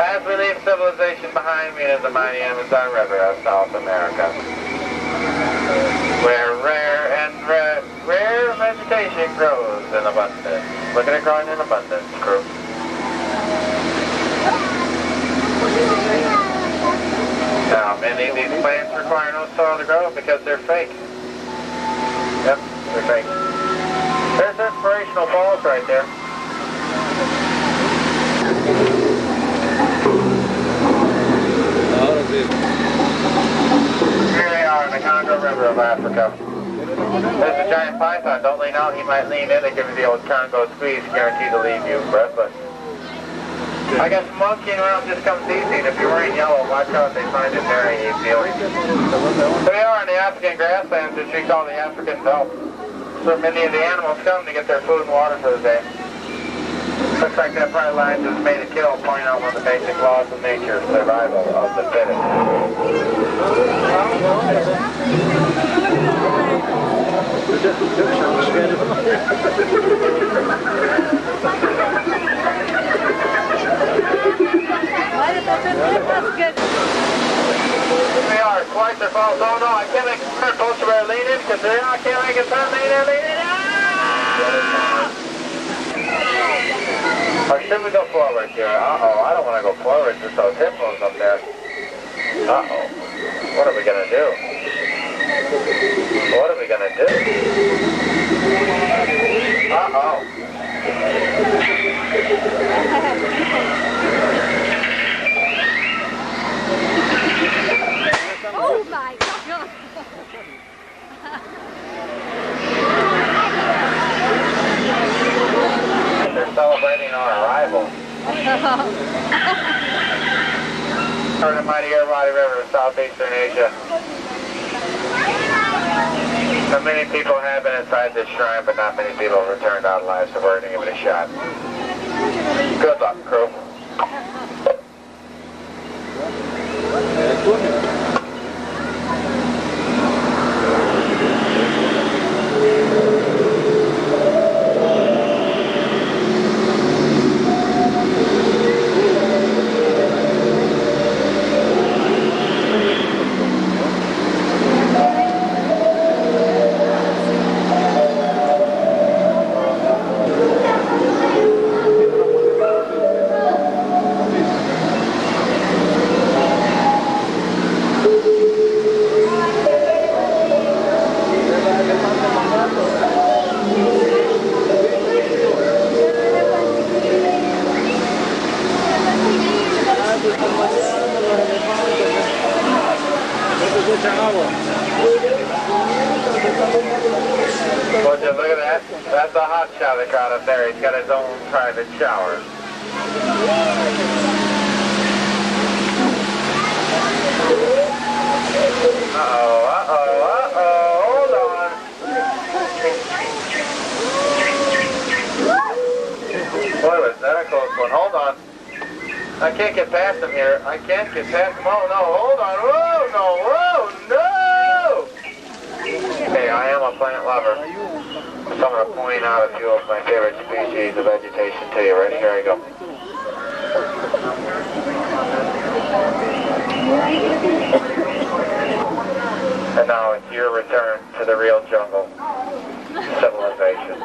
As we leave civilization behind me is the mighty Amazon River of South America, where rare vegetation grows in abundance. Look at it growing in abundance, crew. Now, many of these plants require no soil to grow because they're fake. Yep, they're fake. There's inspirational falls right there. Here they are in the Congo River of Africa. There's a giant python. Don't lean out, he might lean in and give you the old Congo squeeze, guaranteed to leave you breathless. I guess monkeying around just comes easy, and if you're wearing yellow, watch out, they find it very easy. Here we are in the African grasslands, which we call the African belt. So many of the animals come to get their food and water for the day. Looks like that bright line just made a kill, pointing out one of the basic laws of nature, survival of the fittest. They are quite the falls. Oh no, I can't make it turn. Folks better lean in because I can't make it turn. Lean in, lean in. Or should we go forward here? Uh-oh, I don't want to go forward. There's those hippos up there. Uh-oh. What are we going to do? What are we going to do? Uh-oh. Oh my God! They're celebrating our arrival. Heard the mighty Irrawaddy River of southeastern Asia. So many people have been inside this shrine, but not many people have returned out alive, so we're going to give it a shot. Good luck, crew. Well, just look at that. That's a hot shot that got up there. He's got his own private shower. Uh-oh, uh-oh, uh-oh. Hold on. Boy, was that a close one. Hold on. I can't get past him here. I can't get past him. Oh, no. Hold on. Whoa, no. Whoa, no. Hey, I am a plant lover. So I'm going to point out a few of my favorite species of vegetation to you. Right here I go. And now it's your return to the real jungle. Civilization.